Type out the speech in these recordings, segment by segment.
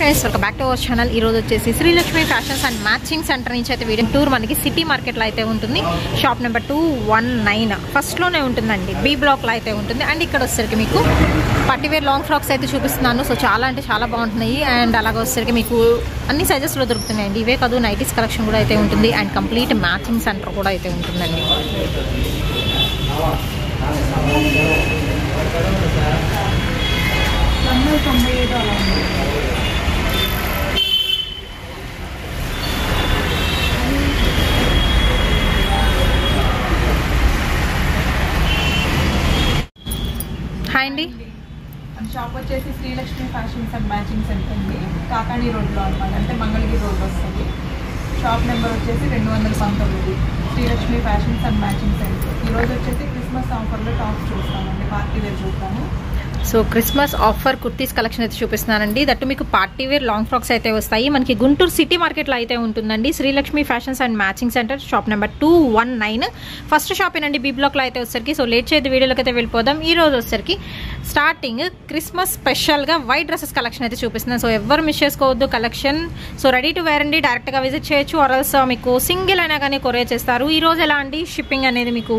Friends welcome back to our channel. ఈ రోజు వచ్చేసి Srilakshmi fashions and matching centre నుంచి అయితే వీడియో టూర్ మనకి సిటీ మార్కెట్లో అయితే ఉంటుంది. షాప్ నెంబర్ 219 ఫస్ట్లోనే ఉంటుందండి. బి బ్లాక్లో అయితే ఉంటుంది. అండ్ ఇక్కడ వచ్చేసరికి మీకు పార్టీవేర్ లాంగ్ ఫ్రాక్స్ అయితే చూపిస్తున్నాను. సో చాలా అంటే చాలా బాగుంటున్నాయి. అండ్ అలాగే వచ్చేసరికి మీకు అన్ని సైజెస్లో దొరుకుతున్నాయండి. ఇవే కాదు నైటీస్ కలెక్షన్ కూడా అయితే ఉంటుంది. అండ్ కంప్లీట్ మ్యాచింగ్ సెంటర్ కూడా అయితే ఉంటుందండి. హాయ్ అండి. షాప్ వచ్చేసి Srilakshmi fashions and matching centre అండి. కాకాని రోడ్లో అనమాట, అంటే మంగళగిరి రోడ్ వస్తుంది. షాప్ నెంబర్ వచ్చేసి 219 Srilakshmi fashions and matching centre. ఈరోజు వచ్చేసి క్రిస్మస్ ఆఫర్లో టాప్స్ చూస్తామండి, పార్టీ వేర్ చూస్తాము. So Christmas offer kurtis collection అయితే చూపిస్తున్నానండి. దట్టు మీకు పార్టీ వేర్ లాంగ్ ఫ్రాక్స్ అయితే వస్తాయి. మనకి గుంటూరు సిటీ మార్కెట్లో అయితే ఉంటుందండి. Srilakshmi fashions and matching centre shop number 219 first shop ఏనండి. బి బ్లాక్లో అయితే వచ్చేసరికి. సో లేట్ చేయదు, వీడియోలోకి అయితే వెళ్ళిపోదాం. ఈ రోజు వచ్చేసరికి స్టార్టింగ్ క్రిస్మస్ స్పెషల్గా వైట్ డ్రెస్సెస్ కలెక్షన్ అయితే చూపిస్తున్నాను. సో ఎవరు మిస్ చేసుకోవద్దు collection. So ready to wear అండి, డైరెక్ట్గా విజిట్ చేయొచ్చు. ఆర్ఎల్స్ మీకు సింగిల్ అయినా కానీ కొరియర్ చేస్తారు. ఈ రోజు ఎలా అండి షిప్పింగ్ అనేది మీకు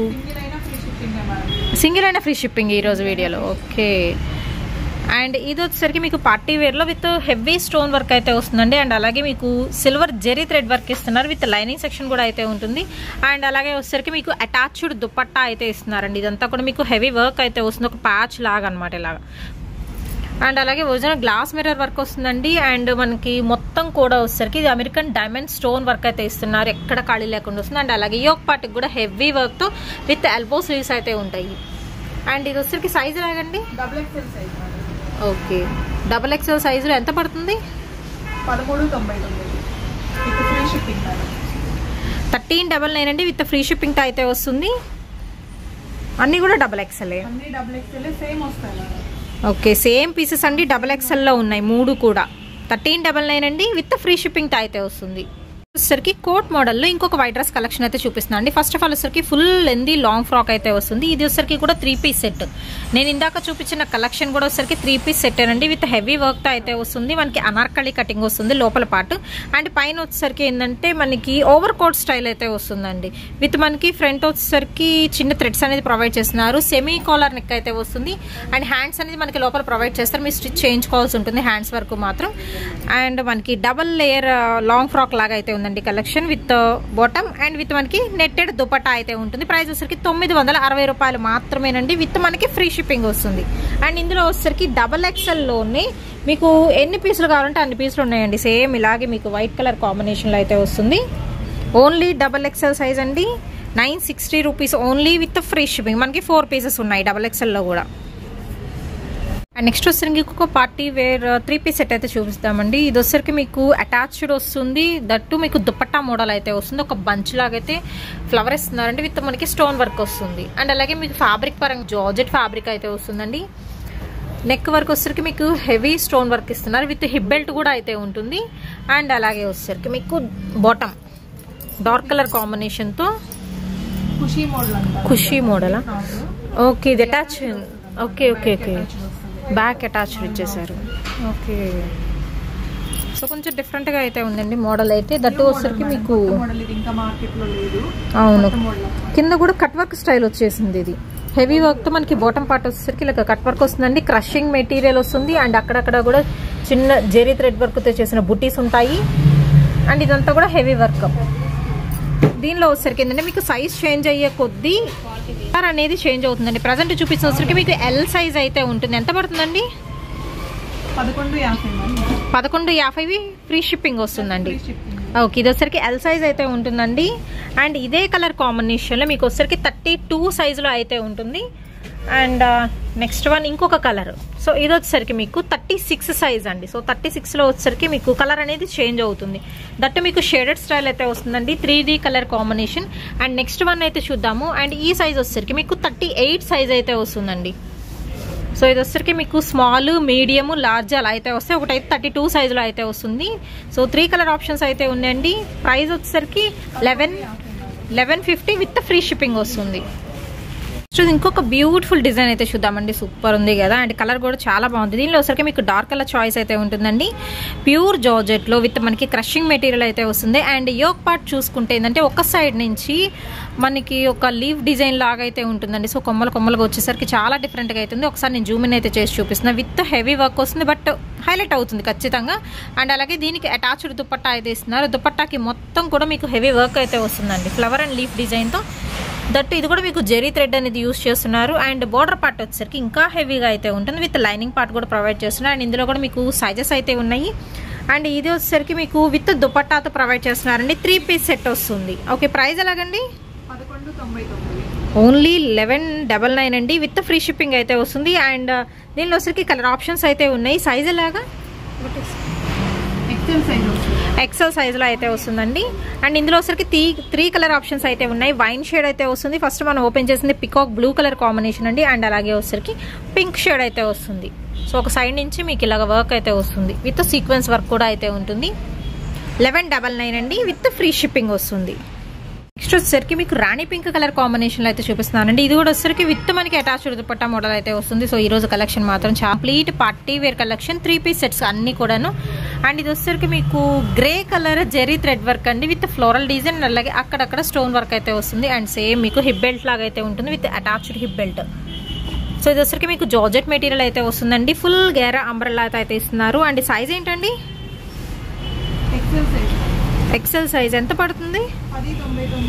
సింగిల్ అయినా ఫ్రీ షిప్పింగ్ ఈరోజు వీడియోలో. ఓకే. అండ్ ఇది వచ్చేసరికి మీకు పార్టీ వేర్లో విత్ హెవీ స్టోన్ వర్క్ అయితే వస్తుందండి. అండ్ అలాగే మీకు సిల్వర్ జెరీ థ్రెడ్ వర్క్ ఇస్తున్నారు. విత్ లైనింగ్ సెక్షన్ కూడా అయితే ఉంటుంది. అండ్ అలాగే వచ్చేసరికి మీకు అటాచ్డ్ దుపట్టా అయితే ఇస్తున్నారండి. ఇదంతా కూడా మీకు హెవీ వర్క్ అయితే వస్తుంది, ఒక ప్యాచ్ లాగా అనమాట ఇలాగా. అండ్ అలాగే ఒరిజినల్ గ్లాస్ మిర్రర్ వర్క్ వస్తుందండి. అండ్ మనకి మొత్తం కూడా వచ్చేసరికి ఇది అమెరికన్ డైమండ్ స్టోన్ వర్క్ అయితే ఇస్తున్నారు, ఎక్కడ ఖాళీ లేకుండా వస్తుంది. అండ్ అలాగే యోక్ పార్ట్కి కూడా హెవీ వర్క్తో విత్ ఎల్బో స్లీవ్స్ అయితే ఉంటాయి. అండ్ ఇది వచ్చేసరికి సైజ్ లాగండి XXL సైజ్. ఓకే. XXL సైజులో ఎంత పడుతుంది? 1399 విత్ ఫ్రీ షిప్పింగ్. 1399 అండి, విత్ ఫ్రీ షిప్పింగ్ తో అయితే వస్తుంది. అన్ని కూడా XXL. అన్ని XXL సేమ్ వస్తాయి. ఓకే, సేమ్ పీసెస్ అండి. XXL లో ఉన్నాయి మూడు కూడా. 1399 అండి, విత్ ఫ్రీ షిప్పింగ్ తో అయితే వస్తుంది. వచ్చేసరికి కోట్ మోడల్లో ఇంకొక వైట్ డ్రెస్ కలెక్షన్ అయితే చూపిస్తున్నాను అండి. ఫస్ట్ ఆఫ్ ఆల్ వచ్చేసరికి ఫుల్ లెందీ లాంగ్ ఫ్రాక్ అయితే వస్తుంది. ఇది వచ్చేసరికి కూడా 3 పీస్ సెట్. నేను ఇందాక చూపించిన కలెక్షన్ కూడా వచ్చేసరికి 3 పీస్ సెట్ అండి, విత్ హెవీ వర్క్తో అయితే వస్తుంది. మనకి అనార్కలి కటింగ్ వస్తుంది లోపల పాటు. అండ్ పైన వచ్చేసరికి ఏంటంటే మనకి ఓవర్ కోట్ స్టైల్ అయితే వస్తుందండి. విత్ మనకి ఫ్రంట్ వచ్చేసరికి చిన్న థ్రెడ్స్ అనేది ప్రొవైడ్ చేస్తున్నారు. సెమీ కాలర్ నెక్ అయితే వస్తుంది. అండ్ హ్యాండ్స్ అనేది మనకి లోపల ప్రొవైడ్ చేస్తారు, మీరు స్టిచ్ చేయించుకోవాల్సి ఉంటుంది హ్యాండ్స్ వరకు మాత్రం. అండ్ మనకి డబల్ లేయర్ లాంగ్ ఫ్రాక్ లాగా అయితే ఉందండి collection, with bottom and with మనకి నెట్టెడ్ దుపట్టా అయితే ఉంటుంది. ప్రైస్ వచ్చేసరికి 960 రూపాయలు మాత్రమేనండి, విత్ మనకి ఫ్రీ షిప్పింగ్ వస్తుంది. అండ్ ఇందులో వచ్చేసరికి XXL లోనే మీకు ఎన్ని పీసులు కావాలంటే అన్ని పీసులు ఉన్నాయండి. సేమ్ ఇలాగే మీకు వైట్ కలర్ కాంబినేషన్లో అయితే వస్తుంది. ఓన్లీ XXL సైజ్ అండి, 960 rupees only, with free shipping. మనకి 4 పీసెస్ ఉన్నాయి XXL లో కూడా. అండ్ నెక్స్ట్ వచ్చేసరికి ఇంకొక పార్టీ వేర్ 3 పీస్ సెట్ అయితే చూపిస్తామండి. ఇది వచ్చేసరికి మీకు అటాచ్డ్ వస్తుంది, దట్టు మీకు దుపట్టా మోడల్ అయితే వస్తుంది. ఒక బంచ్ లాగా అయితే ఫ్లవర్ ఇస్తున్నారండి, విత్ మనకి స్టోన్ వర్క్ వస్తుంది. అండ్ అలాగే మీకు ఫ్యాబ్రిక్ పరంగా జార్జెట్ ఫ్యాబ్రిక్ అయితే వస్తుందండి. నెక్ వర్క్ వచ్చేసరికి మీకు హెవీ స్టోన్ వర్క్ ఇస్తున్నారు, విత్ హిప్ బెల్ట్ కూడా అయితే ఉంటుంది. అండ్ అలాగే వచ్చేసరికి మీకు బాటమ్ డార్క్ కలర్ కాంబినేషన్తో ఖుషీ మోడల్. ఓకే, ఇది attach. Okay okay okay, back attach ఇచ్చేసారు. ఓకే, సో కొంచెం డిఫరెంట్ గా అయితే ఉందండి మోడల్ అయితే. దట్టు వచ్చేసరికి మీకు అవును కింద కూడా కట్ వర్క్ స్టైల్ వచ్చేసింది. ఇది హెవీ వర్క్ తో మనకి బాటమ్ పార్ట్ వచ్చేసరికి ఇలా కట్ వర్క్ వస్తుందండి. క్రషింగ్ మెటీరియల్ వస్తుంది. అండ్ అక్కడక్కడ కూడా చిన్న జెరీ థ్రెడ్ వర్క్ తో చేసిన బుటీస్ ఉంటాయి. అండ్ ఇదంతా కూడా హెవీ వర్క్. దీనిలో వచ్చేసరికి ఏంటంటే మీకు సైజ్ చేంజ్ అయ్యే కొద్దీ కలర్ అనేది చేంజ్ అవుతుందండి. ప్రజెంట్ చూపించిన వచ్చేసరికి మీకు ఎల్ సైజ్ అయితే ఉంటుంది. ఎంత పడుతుందండి? 1150 ఫ్రీ షిప్పింగ్ వస్తుందండి. ఓకే, ఇది వచ్చేసరికి ఎల్ సైజ్ అయితే ఉంటుందండి. అండ్ ఇదే కలర్ కాంబినేషన్లో మీకు వచ్చేసరికి 32 సైజులో అయితే ఉంటుంది. అండ్ నెక్స్ట్ వన్ ఇంకొక కలర్. సో ఇది వచ్చేసరికి మీకు 36 సైజ్ అండి. సో 36లో వచ్చేసరికి మీకు కలర్ అనేది చేంజ్ అవుతుంది. దట్టు మీకు షేడెడ్ స్టైల్ అయితే వస్తుందండి, 3D colour combination. And next one అయితే చూద్దాము. అండ్ ఈ సైజ్ వచ్చేసరికి మీకు 38 సైజ్ అయితే వస్తుందండి. సో ఇది వచ్చేసరికి మీకు స్మాల్, మీడియం, లార్జ్ అలా అయితే వస్తే ఒకటైతే 32 సైజులో అయితే వస్తుంది. సో 3 కలర్ ఆప్షన్స్ అయితే ఉన్నాయండి. ప్రైస్ వచ్చేసరికి 1150 విత్ ఫ్రీ షిప్పింగ్ వస్తుంది. ఇంకొక బ్యూటిఫుల్ డిజైన్ అయితే చూద్దామండి. సూపర్ ఉంది కదా, అండ్ కలర్ కూడా చాలా బాగుంది. దీనిలో వచ్చరికి మీకు డార్క్ కలర్ చాయిస్ అయితే ఉంటుందండి. ప్యూర్ జార్జెట్ లో విత్ మనకి క్రషింగ్ మెటీరియల్ అయితే వస్తుంది. అండ్ యోక్ పార్ట్ చూసుకుంటే ఏంటంటే ఒక సైడ్ నుంచి మనకి ఒక లీవ్ డిజైన్ లాగా అయితే ఉంటుందండి. సో కొమ్మలుగా వచ్చేసరికి చాలా డిఫరెంట్గా అవుతుంది. ఒకసారి నేను జూమ్ ఇన్ అయితే చేసి చూపిస్తున్నాను. విత్ హెవీ వర్క్ వస్తుంది, బట్ హైలైట్ అవుతుంది ఖచ్చితంగా. అండ్ అలాగే దీనికి అటాచ్డ్ దుపట్టా అయితే ఇస్తున్నారు. దుపట్టాకి మొత్తం కూడా మీకు హెవీ వర్క్ అయితే వస్తుందండి, ఫ్లవర్ అండ్ లీఫ్ డిజైన్తో. దట్ ఇది కూడా మీకు జెరీ థ్రెడ్ అనేది యూస్ చేస్తున్నారు. అండ్ బోర్డర్ పార్ట్ వచ్చేసరికి ఇంకా హెవీగా అయితే ఉంటుంది, విత్ లైనింగ్ పార్ట్ కూడా ప్రొవైడ్ చేస్తున్నారు. అండ్ ఇందులో కూడా మీకు సైజెస్ అయితే ఉన్నాయి. అండ్ ఇది వచ్చేసరికి మీకు విత్ దుపట్టాతో ప్రొవైడ్ చేస్తున్నారండి. 3 పీస్ సెట్ వస్తుంది. ఓకే, ప్రైస్ ఎలాగండి? 1199. ఓన్లీ 1199 అండి, విత్ ఫ్రీ షిప్పింగ్ అయితే వస్తుంది. అండ్ దీనిలో వచ్చరికి కలర్ ఆప్షన్స్ అయితే ఉన్నాయి. సైజ్ ఎలాగా? ఎక్సెల్ సైజులో అయితే వస్తుందండి. అండ్ ఇందులో వచ్చరికి 3 కలర్ ఆప్షన్స్ అయితే ఉన్నాయి. వైన్ షేడ్ అయితే వస్తుంది. ఫస్ట్ మనం ఓపెన్ చేసింది పికాక్ బ్లూ కలర్ కాంబినేషన్ అండి. అండ్ అలాగే వచ్చరికి పింక్ షేడ్ అయితే వస్తుంది. సో ఒక సైడ్ నుంచి మీకు ఇలాగ వర్క్ అయితే వస్తుంది, విత్ సీక్వెన్స్ వర్క్ కూడా అయితే ఉంటుంది. 1199 అండి, విత్ ఫ్రీ షిప్పింగ్ వస్తుంది. నెక్స్ట్ వచ్చేసరికి మీకు రాణి పింక్ కలర్ కాంబినేషన్లో అయితే చూపిస్తున్నానండి. ఇది కూడా వచ్చేసరికి విత్ మనకి అటాచ్డ్ దుపట్టా మోడల్ అయితే వస్తుంది. సో ఈ రోజు కలెక్షన్ మాత్రం complete party wear collection, 3 piece sets అన్ని కూడాను. అండ్ ఇది వచ్చేసరికి మీకు grey colour zari thread work అండి, విత్ ఫ్లోరల్ డిజైన్. అలాగే అక్కడక్కడ స్టోన్ వర్క్ అయితే వస్తుంది. అండ్ సేమ్ మీకు హిప్ బెల్ట్ లాగా అయితే ఉంటుంది, with attached hip belt. So ఇది వచ్చరికి మీకు జార్జెట్ మెటీరియల్ అయితే వస్తుందండి. ఫుల్ గేరా అంబ్రెల్లా అయితే ఇస్తున్నారు. అండ్ సైజ్ ఏంటండి? XL size. ఎంత పడుతుంది? 1099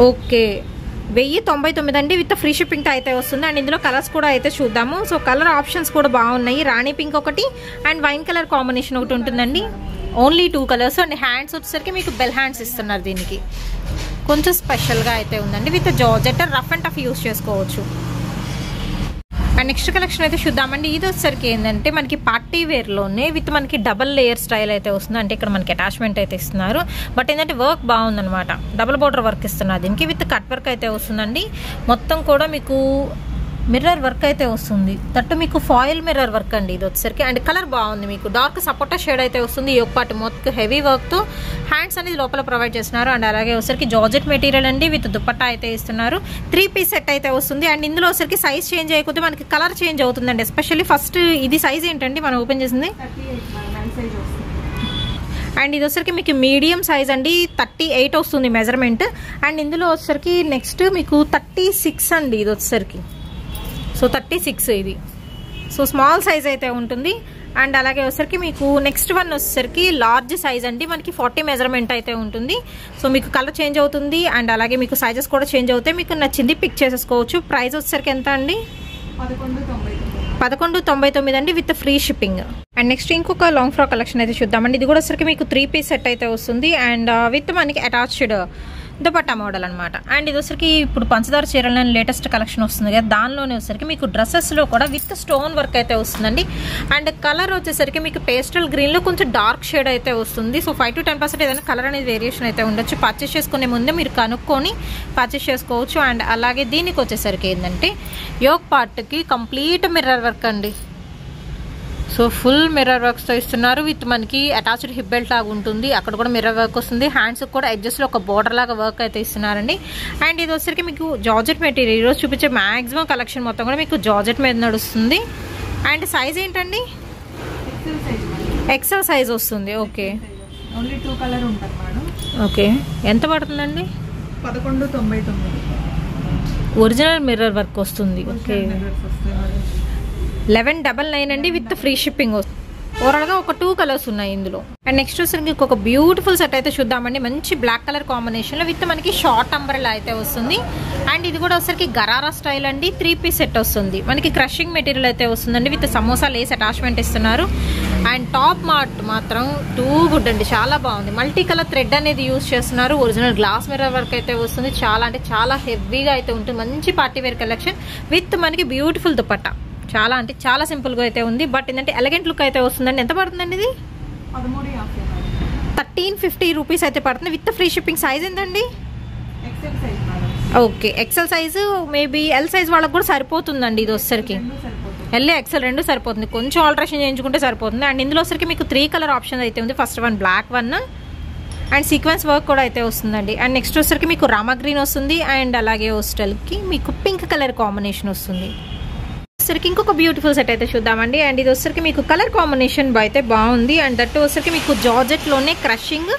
ఓకే, 1099 అండి, విత్ ఫ్రీ షిప్పింగ్ అయితే వస్తుంది. అండ్ ఇందులో కలర్స్ కూడా అయితే చూద్దాము. సో కలర్ ఆప్షన్స్ కూడా బాగున్నాయి. రాణి పింక్ ఒకటి అండ్ వైన్ కలర్ కాంబినేషన్ ఒకటి ఉంటుందండి. Only 2 colours. అండ్ హ్యాండ్స్ వచ్చేసరికి మీకు బెల్ హ్యాండ్స్ ఇస్తున్నారు. దీనికి కొంచెం స్పెషల్గా అయితే ఉందండి, with georgette rough and tough use చేసుకోవచ్చు. అండ్ నెక్స్ట్ కలెక్షన్ అయితే చూద్దామండి. ఇది వచ్చేసరికి ఏంటంటే మనకి పార్టీ వేర్లోనే విత్ మనకి డబల్ లేయర్ స్టైల్ అయితే వస్తుంది. అంటే ఇక్కడ మనకి అటాచ్మెంట్ అయితే ఇస్తున్నారు, బట్ ఏంటంటే వర్క్ బాగుందనమాట. డబుల్ బోర్డర్ వర్క్ ఇస్తున్నారు దీనికి, విత్ కట్ వర్క్ అయితే వస్తుందండి. మొత్తం కూడా మీకు మిర్రర్ వర్క్ అయితే వస్తుంది. దట్టు మీకు ఫాయిల్ మిర్రర్ వర్క్ అండి ఇది వచ్చేసరికి. అండ్ కలర్ బాగుంది, మీకు డార్క్ సపోటా షేడ్ అయితే వస్తుంది. ఈ ఒక పార్ట్ మొత్తం హెవీ వర్క్తో హ్యాండ్స్ అనేది లోపల ప్రొవైడ్ చేస్తున్నారు. అండ్ అలాగే వచ్చరికి జార్జెట్ మెటీరియల్ అండి, విత్ దుపట్టా అయితే ఇస్తున్నారు. 3 పీస్ సెట్ అయితే వస్తుంది. అండ్ ఇందులో వచ్చరికి సైజ్ చేంజ్ అయిపోతే మనకి కలర్ చేంజ్ అవుతుందండి. ఎస్పెషల్లీ ఫస్ట్ ఇది సైజ్ ఏంటండి మనం ఓపెన్ చేసింది? 38 అండ్ ఇది వచ్చరికి మీకు మీడియం సైజ్ అండి, 38 వస్తుంది మెజర్మెంట్. అండ్ ఇందులో వచ్చరికి నెక్స్ట్ మీకు 36 అండి ఇది వచ్చరికి. సో 36 ఇది. సో స్మాల్ సైజ్ అయితే ఉంటుంది. అండ్ అలాగే వచ్చరికి మీకు నెక్స్ట్ వన్ వచ్చేసరికి లార్జ్ సైజ్ అండి, మనకి 40 మెజర్మెంట్ అయితే ఉంటుంది. సో మీకు కలర్ చేంజ్ అవుతుంది. అండ్ అలాగే మీకు సైజెస్ కూడా చేంజ్ అవుతాయి. మీకు నచ్చింది పిక్ చేసేసుకోవచ్చు. ప్రైస్ వచ్చేసరికి ఎంత అండి? 1199 అండి, with free shipping. And next ఇంకొక లాంగ్ ఫ్రాక్ కలెక్షన్ అయితే చూద్దామండి. ఇది కూడా వచ్చరికి మీకు 3 పీస్ సెట్ అయితే వస్తుంది. అండ్ విత్ మనకి అటాచ్డ్ దుపట్టా మోడల్ అనమాట. అండ్ ఇది వచ్చరికి ఇప్పుడు పంచదార చీరలని లేటెస్ట్ కలెక్షన్ వస్తుంది కదా, దానిలోనే వచ్చరికి మీకు డ్రెస్సెస్లో కూడా విత్ స్టోన్ వర్క్ అయితే వస్తుందండి. అండ్ కలర్ వచ్చేసరికి మీకు పేస్టల్ గ్రీన్లో కొంచెం డార్క్ షేడ్ అయితే వస్తుంది. సో 5 to 10% ఏదైనా కలర్ అనేది వేరియేషన్ అయితే ఉండొచ్చు. పర్చేస్ చేసుకునే ముందే మీరు కనుక్కొని పర్చేస్ చేసుకోవచ్చు. అండ్ అలాగే దీనికి వచ్చేసరికి ఏంటంటే యోక్ పార్ట్కి కంప్లీట్ మిర్రర్ వర్క్ అండి. సో ఫుల్ మిర్రర్ వర్క్స్తో ఇస్తున్నారు, విత్ మనకి అటాచ్డ్ హిప్ బెల్ట్ లాగా ఉంటుంది. అక్కడ కూడా మిర్రర్ వర్క్ వస్తుంది. హ్యాండ్స్కి కూడా ఎడ్జెస్లో ఒక బోర్డర్ లాగా వర్క్ అయితే ఇస్తున్నారండి. అండ్ ఇది వచ్చేసరికి మీకు జార్జెట్ మెటీరియల్. ఈరోజు చూపించే మ్యాక్సిమం కలెక్షన్ మొత్తం కూడా మీకు జార్జెట్ మీద నడుస్తుంది. అండ్ సైజ్ ఏంటండి? ఎక్సెల్ సైజ్ వస్తుంది. ఓకే, ఓన్లీ 2 కలర్ ఉంటుంది మేడం. ఓకే, ఎంత పడుతుందండి? 1199. ఒరిజినల్ మిర్రర్ వర్క్ వస్తుంది. ఓకే, 1199 అండి, విత్ ఫ్రీ షిప్పింగ్ వస్తుంది. ఓవరాల్గా ఒక 2 కలర్స్ ఉన్నాయి ఇందులో. అండ్ నెక్స్ట్ వచ్చేసరికి ఇంకొక బ్యూటిఫుల్ సెట్ అయితే చూద్దామండి. మంచి బ్లాక్ కలర్ కాంబినేషన్లో విత్ మనకి షార్ట్ అంబ్రెల్లా అయితే వస్తుంది. అండ్ ఇది కూడా వచ్చరికి గరారా స్టైల్ అండి, 3 పీస్ సెట్ వస్తుంది. మనకి క్రషింగ్ మెటీరియల్ అయితే వస్తుందండి, విత్ సమోసా లేస్ అటాచ్మెంట్ ఇస్తున్నారు. అండ్ టాప్ మార్ట్ మాత్రం టూ గుడ్ అండి, చాలా బాగుంది. మల్టీ కలర్ థ్రెడ్ అనేది యూజ్ చేస్తున్నారు. ఒరిజినల్ గ్లాస్ మిర్రర్ వర్క్ అయితే వస్తుంది. చాలా అంటే చాలా హెవీగా అయితే ఉంటుంది. మంచి పార్టీ వేర్ కలెక్షన్ విత్ మనకి బ్యూటిఫుల్ దుపట్టా. చాలా అంటే చాలా సింపుల్గా అయితే ఉంది, బట్ ఏంటంటే ఎలిగెంట్ లుక్ అయితే వస్తుందండి. ఎంత పడుతుందండి ఇది? 1350 రూపీస్ అయితే పడుతుంది, విత్ ఫ్రీ షిప్పింగ్. సైజ్ ఎంతండి? Okay, XL size maybe L size వాళ్ళకి కూడా సరిపోతుందండి. ఇది వచ్చరికి ఎల్ ఎక్సెల్ 2 సరిపోతుంది. కొంచెం ఆల్టరేషన్ చేయించుకుంటే సరిపోతుంది. అండ్ ఇందులో వచ్చరికి మీకు 3 కలర్ ఆప్షన్ అయితే ఉంది. First one black one, and sequence work కూడా అయితే వస్తుందండి. అండ్ నెక్స్ట్ వచ్చేసరికి మీకు రామా గ్రీన్ వస్తుంది అండ్ అలాగే హోస్టల్కి మీకు పింక్ కలర్ కాంబినేషన్ వస్తుంది. వచ్చేసరికి ఇంకొక బ్యూటిఫుల్ సెట్ అయితే చూద్దామండి. అండ్ ఇది వచ్చేసరికి మీకు కలర్ కాంబినేషన్ అయితే బాగుంది. అండ్ దట్ వచ్చేసరికి మీకు జార్జెట్లోనే క్రషింగ్,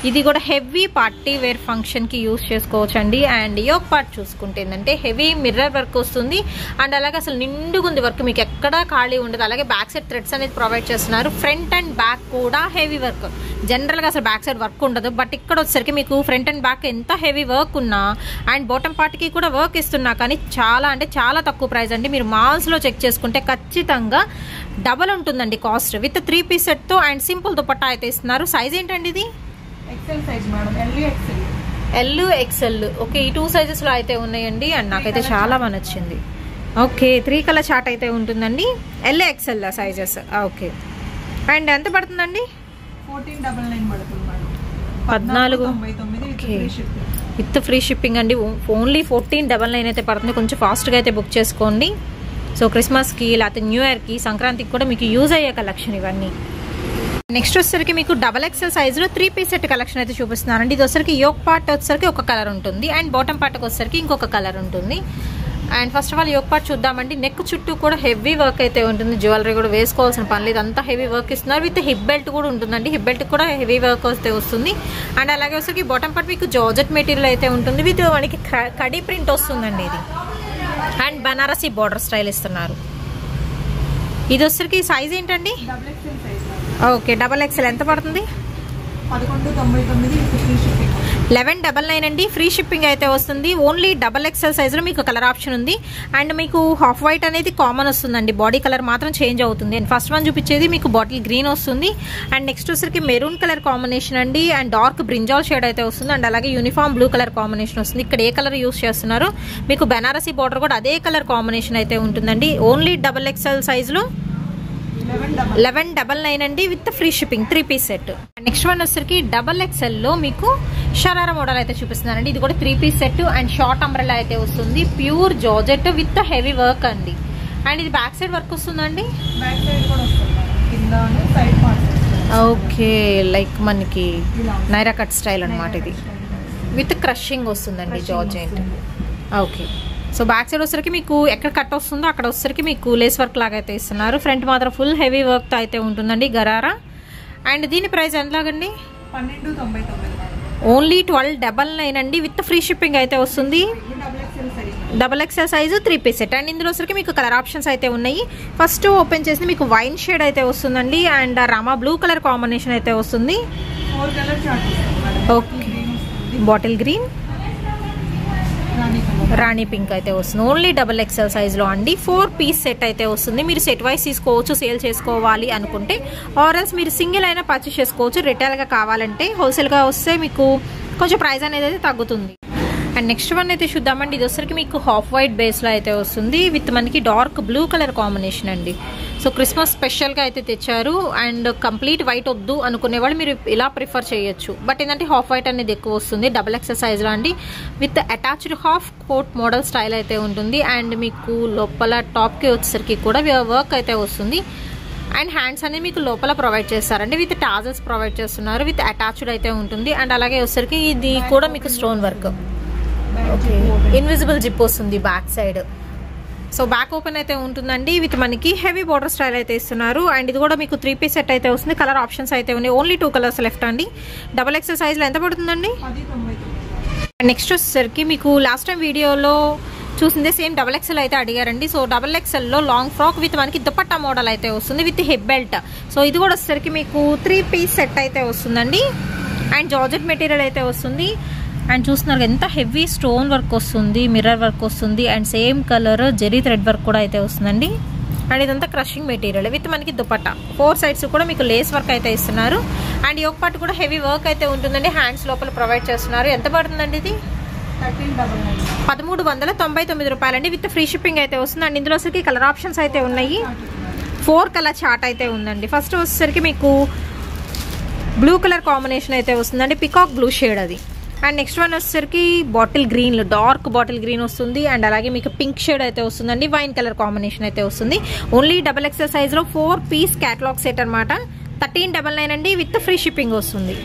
ఇది కూడా హెవీ పార్టీ వేర్ ఫంక్షన్కి యూస్ చేసుకోవచ్చు అండి. అండ్ యోక్ పార్ట్ చూసుకుంటే ఏంటంటే హెవీ మిర్రర్ వర్క్ వస్తుంది. అండ్ అలాగే అసలు నిండుగుంది వర్క్, మీకు ఎక్కడా ఖాళీ ఉండదు. అలాగే బ్యాక్ సైడ్ థ్రెడ్స్ అనేది ప్రొవైడ్ చేస్తున్నారు. ఫ్రంట్ అండ్ బ్యాక్ కూడా హెవీ వర్క్. జనరల్గా అసలు బ్యాక్ సైడ్ వర్క్ ఉండదు, బట్ ఇక్కడ వచ్చేసరికి మీకు ఫ్రంట్ అండ్ బ్యాక్ ఎంత హెవీ వర్క్ ఉన్నా అండ్ బాటమ్ పార్ట్కి కూడా వర్క్ ఇస్తున్నా కానీ చాలా అంటే చాలా తక్కువ ప్రైస్ అండి. మీరు మాల్స్లో చెక్ చేసుకుంటే ఖచ్చితంగా డబల్ ఉంటుందండి కాస్ట్. విత్ 3 పీస్ సెట్తో అండ్ సింపుల్ దుపట్టా అయితే ఇస్తున్నారు. సైజ్ ఏంటండి ఇది? XL size madam, L XL. Okay, ఈ 2 సైజెస్లో అయితే ఉన్నాయండి. అండ్ నాకైతే చాలా బాగా నచ్చింది. ఓకే, 3 కలర్ చార్ట్ అయితే ఉంటుందండి. L XL sizes. Okay, and ఎంత పడుతుందండి? 1499 పడుతుంది మేడం. 1499 విత్ ఫ్రీ షిప్పింగ్ అండి. ఓన్లీ 1499 అయితే పడుతుంది. కొంచెం ఫాస్ట్గా అయితే బుక్ చేసుకోండి. సో క్రిస్మస్కి లేకపోతే న్యూ ఇయర్కి, సంక్రాంతికి కూడా మీకు యూజ్ అయ్యే కలెక్షన్ ఇవన్నీ. నెక్స్ట్ వచ్చేసరికి మీకు డబల్ ఎక్సెల్ సైజులో 3 పీస్ సెట్ కలెక్షన్ అయితే చూపిస్తున్నానండి. ఇది వచ్చేసరికి యోక్ పార్ట్ వచ్చేసరికి ఒక కలర్ ఉంటుంది అండ్ బాటమ్ పార్ట్కి వచ్చేసరికి ఇంకొక కలర్ ఉంటుంది. And first of all yoke part చూద్దామండి. నెక్ చుట్టూ కూడా హెవీ వర్క్ అయితే ఉంటుంది. జ్యువెలరీ కూడా వేసుకోవాల్సిన పని లేదు, అంతా హెవీ వర్క్ ఇస్తున్నారు. విత్ హిప్ బెల్ట్ కూడా ఉంటుందండి. హిప్ బెల్ట్ కూడా హెవీ వర్క్ అయితే వస్తుంది. అండ్ అలాగే వచ్చేసరికి బాటమ్ పార్ట్ మీకు జార్జెట్ మెటీరియల్ అయితే ఉంటుంది. విత్ మనకి కడీ ప్రింట్ వస్తుందండి ఇది. అండ్ బనారసి బార్డర్ స్టైల్ ఇస్తున్నారు. ఇది వచ్చేసరికి సైజ్ ఏంటండి? ఓకే, డబల్ ఎక్సెల్ ఎంత పడుతుంది? 1199 అండి. ఫ్రీ షిప్పింగ్ అయితే వస్తుంది. ఓన్లీ డబల్ ఎక్సెల్ సైజులో మీకు కలర్ ఆప్షన్ ఉంది. అండ్ మీకు హాఫ్ వైట్ అనేది కామన్ వస్తుందండి, బాడీ కలర్ మాత్రం చేంజ్ అవుతుంది. అండ్ ఫస్ట్ వన్ చూపించేది మీకు బాటిల్ గ్రీన్ వస్తుంది. అండ్ నెక్స్ట్ వచ్చరికి మెరూన్ కలర్ కాంబినేషన్ అండి. అండ్ డార్క్ బ్రింజాల్ షేడ్ అయితే వస్తుంది. అండ్ అలాగే యూనిఫామ్ బ్లూ కలర్ కాంబినేషన్ వస్తుంది. ఇక్కడ ఏ కలర్ యూస్ చేస్తున్నారు మీకు బెనారసీ బార్డర్ కూడా అదే కలర్ కాంబినేషన్ అయితే ఉంటుందండి. ఓన్లీ డబల్ ఎక్సెల్ సైజులో 1199 అండి with free shipping 3 piece set. Next one వచ్చరికి డబల్ ఎక్సెల్ లో మీకు షరారా మోడల్ అయితే చూపిస్తున్నానండి. ఇది కూడా 3 piece set and short umbrella అయితే వస్తుంది. Pure georgette with heavy work అండి. అండ్ ఇది బ్యాక్ సైడ్ వర్క్ వస్తుందండి. ఓకే, లైక్ మనకి నైరా కట్ స్టైల్ అనమాట. ఇది విత్ క్రషింగ్ వస్తుందండి georgette. Okay, so back side వచ్చరికి మీకు ఎక్కడ కట్ వస్తుందో అక్కడ వచ్చరికి మీకు లేస్ వర్క్ లాగా అయితే ఇస్తున్నారు. ఫ్రంట్ మాత్రం ఫుల్ హెవీ వర్క్ అయితే ఉంటుందండి గరారా. అండ్ దీని ప్రైస్ ఎంతలాగండి? 1299. ఓన్లీ 1299 అండి విత్ ఫ్రీ షిప్పింగ్ అయితే వస్తుంది. Double XL size 3 piece set. And ఇందులో వచ్చరికి మీకు కలర్ ఆప్షన్స్ అయితే ఉన్నాయి. ఫస్ట్ ఓపెన్ చేసి మీకు వైన్ షేడ్ అయితే వస్తుందండి. And Rama blue colour combination అయితే వస్తుంది. ఓకే, బాటిల్ గ్రీన్, రాణి పింక్ అయితే వస్తుంది. ఓన్లీ డబల్ ఎక్సెల్ సైజులో అండి. 4 పీస్ సెట్ అయితే వస్తుంది. మీరు సెట్ వైజ్ తీసుకోవచ్చు సేల్ చేసుకోవాలి అనుకుంటే, ఆర్ఎల్స్ మీరు సింగిల్ అయినా పర్చేస్ చేసుకోవచ్చు. రిటైల్గా కావాలంటే హోల్సేల్గా వస్తే మీకు కొంచెం ప్రైస్ అనేది అయితే తగ్గుతుంది. అండ్ నెక్స్ట్ వన్ అయితే చూద్దామండి. ఇది వచ్చరికి మీకు హాఫ్ వైట్ బేస్లో అయితే వస్తుంది విత్ మనకి డార్క్ బ్లూ కలర్ కాంబినేషన్ అండి. సో క్రిస్మస్ స్పెషల్గా అయితే తెచ్చారు. అండ్ కంప్లీట్ వైట్ వద్దు అనుకునేవాళ్ళు మీరు ఇలా ప్రిఫర్ చేయొచ్చు. బట్ ఏంటంటే హాఫ్ వైట్ అనేది ఎక్కువ వస్తుంది. డబుల్ ఎక్సెల్ సైజ్లో అండి with attached half coat model style అయితే ఉంటుంది. అండ్ మీకు లోపల టాప్కి వచ్చేసరికి కూడా వర్క్ అయితే వస్తుంది. అండ్ హ్యాండ్స్ అనేది మీకు లోపల ప్రొవైడ్ చేస్తారండి. విత్ టాజల్స్ ప్రొవైడ్ చేస్తున్నారు. విత్ అటాచ్డ్ అయితే ఉంటుంది. అండ్ అలాగే వచ్చేసరికి ఇది కూడా మీకు stone work. Okay, invisible zip వస్తుంది back side. So back open అయితే ఉంటుందండి. విత్ మనకి హెవీ బార్డర్ స్టైల్ అయితే ఇస్తున్నారు. అండ్ ఇది కూడా మీకు 3 పీస్ సెట్ అయితే వస్తుంది. కలర్ ఆప్షన్స్ అయితే ఉన్నాయి. ఓన్లీ 2 కలర్స్ లెఫ్ట్ అండి. డబల్ ఎక్సెల్ సైజ్లో ఎంత పడుతుందండి? నెక్స్ట్ వచ్చేసరికి మీకు లాస్ట్ టైం వీడియోలో చూసిందే సేమ్ డబల్ ఎక్సెల్ అయితే అడిగారండి. సో డబల్ ఎక్సెల్లో లాంగ్ ఫ్రాక్ విత్ మనకి దుపట్టా మోడల్ అయితే వస్తుంది విత్ హిప్ బెల్ట్. సో ఇది కూడా వచ్చేసరికి మీకు 3 పీస్ సెట్ అయితే వస్తుందండి. అండ్ జార్జెట్ మెటీరియల్ అయితే వస్తుంది. అండ్ చూస్తున్నారు ఎంత హెవీ స్టోన్ వర్క్ వస్తుంది, మిర్రర్ వర్క్ వస్తుంది. And same colour zari thread work కూడా అయితే వస్తుందండి. అండ్ ఇదంతా క్రషింగ్ మెటీరియల్ విత్ మనకి దుపట్టా. 4 సైడ్స్ కూడా మీకు లేస్ వర్క్ అయితే ఇస్తున్నారు. అండ్ యోక్ పార్ట్ కూడా హెవీ వర్క్ అయితే ఉంటుందండి. హ్యాండ్స్ లోపల ప్రొవైడ్ చేస్తున్నారు. ఎంత పడుతుందండి ఇది? 1399 రూపాయలండి విత్ ఫ్రీ షిప్పింగ్ అయితే వస్తుంది. అండ్ ఇందులో వచ్చేసరికి కలర్ ఆప్షన్స్ అయితే ఉన్నాయి. 4 కలర్ చార్ట్ అయితే ఉందండి. ఫస్ట్ వచ్చేసరికి మీకు బ్లూ కలర్ కాంబినేషన్ అయితే వస్తుందండి. పికాక్ బ్లూ షేడ్ అది. అండ్ నెక్స్ట్ వన్ వచ్చేసరికి bottle green, dark bottle green వస్తుంది. అండ్ అలాగే మీకు పింక్ షేడ్ అయితే వస్తుందండి. వైన్ కలర్ కాంబినేషన్ అయితే వస్తుంది. ఓన్లీ డబల్ ఎక్సెల్ సైజ్లో 4 పీస్ క్యాటలాగ్ సెట్ అనమాట. 1399 అండి విత్ ఫ్రీ షిప్పింగ్ వస్తుంది.